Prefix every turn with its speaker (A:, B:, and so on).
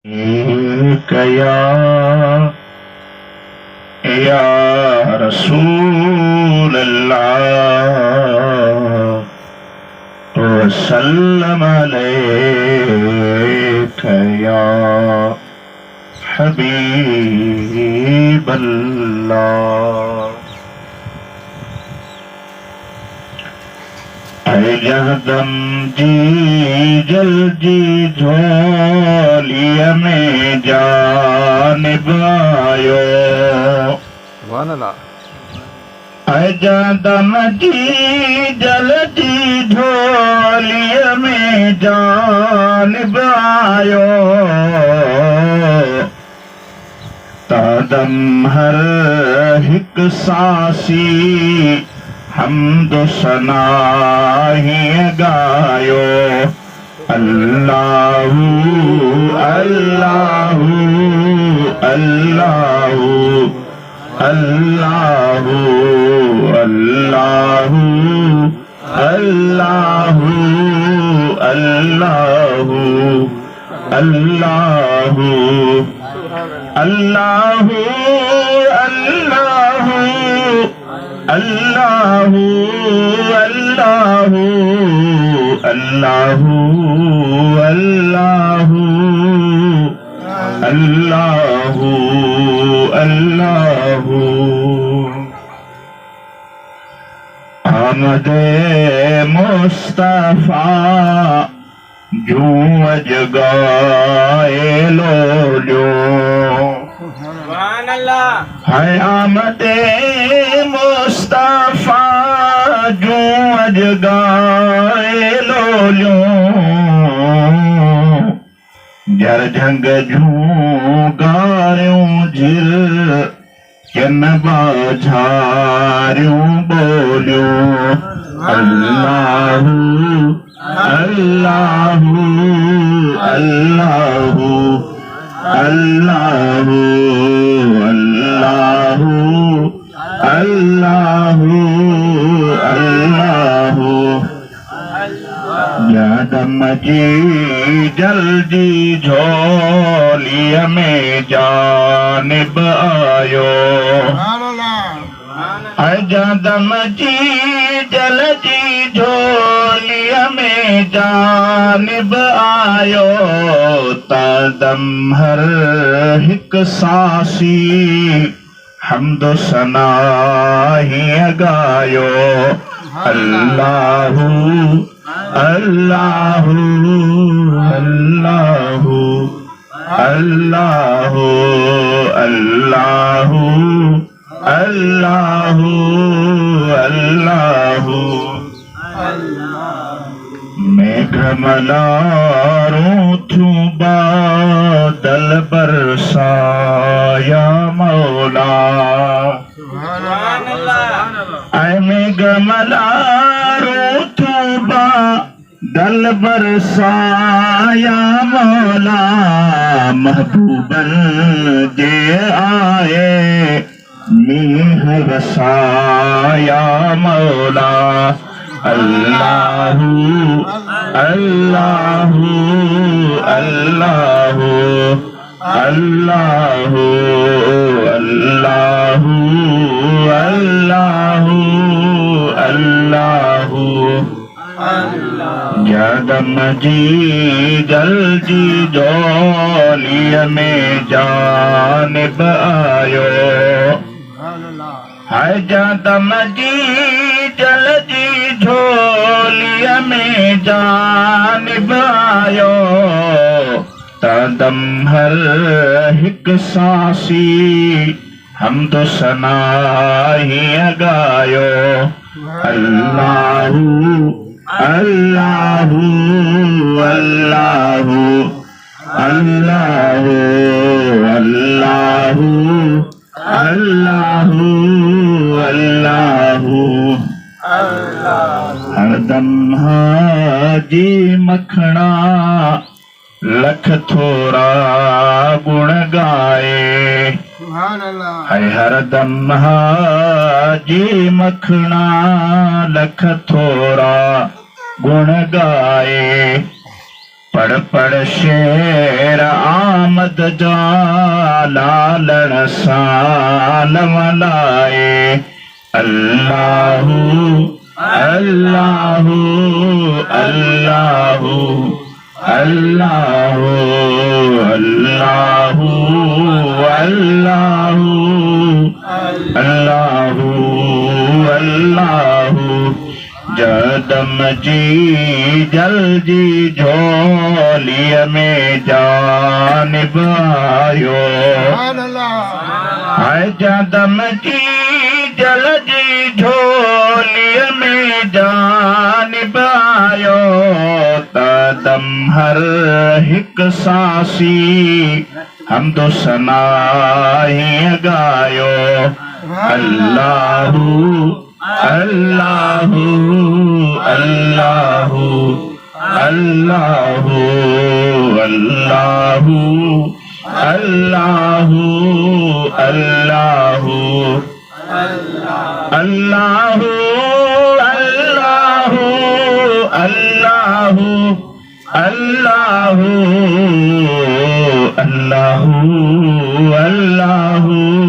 A: या या रसूल अल्लाह वसल्लम अलैका या हबीब अल्लाह। जहदम जी जल जी झोलिया में जानिब आयो। जहदम जी जल जी झोलिया में जानिब आयो। तादम हर हिक सासी हमदो सना ही गायो। अल्लाहू अल्लाहू अल्लाहू अल्लाहू अल्लाहू अल्लाहू अल्लाहू अल्लाहू अल्लाहू अल्लाहू अल्लाहू अल्लाहू अल्लाहू अल्लाहू अल्लाहू। आमदे मुस्तफा जूं जगाए लोलियो। है आमदे मुस्तफा जूं जगाए लोलियो। जर झंग जूं गारियूं झिर चन बाझारियूं बोलियूं। अल्लाहू अल्लाहू अल्लाहू अल्लाहू अल्लाहू अल्लाहू अल्लाहू। जदम जी जल्दी झोलिया में जानिब आयो। जदम जी जल्दी झोलिया में जानिब आयो। तादम हर हिक सासी हमदो सना ही गायो। अल्लाहू अल्लाहू अल्लाहू अल्लाहू अल्लाहू अल्लाहू अल्लाहू। मेघमलारों थू बादल बरसाया मौला। ऐ मेघमलारों थू बादल बरसाया मौला। महबूबन जे आए मीह वसाया मौला। अल्लाहू अल्लाहू अल्लाहू अल्लाहू अल्लाहू अल्लाहू अल्लाहू। जदम जी जल्दी झोलिया में जानिब आयो। है जदम जी जल्दी झोलिया में जानिब आयो। तादम हर हिक सासी हमदो सना ही गायो। अल्लाहू अल्लाहू अल्लाहू अल्लाहू अल्लाहू अल्लाहू अल्लाहू। हरदम हाजी मखना लख थोरा गुण गाए। है हरदम हाजी मखना लख थोरा गुण गाए। पढ़ पढ़ शेर आम अहमद जा लालण सां लवलाए अल्लाहु अल्लाहु अल्लाहु अल्लाहु अल्लाहु अल्लाहु अल्लाहु अल्लाहु जदम जी जल जी झोलीअ में जानिब आयो हाय जदम जी जल जी झोलीअ में जानिब आयो तदम हर हिक सांसी हमदो सना हीअं गायो अल्लाहु अल्लाहु अल्लाहु अल्लाहु अल्लाहु अल्लाहु अल्लाहु अल्लाहु अल्लाहु अल्लाहु अल्लाहु अल्लाहु अल्लाहु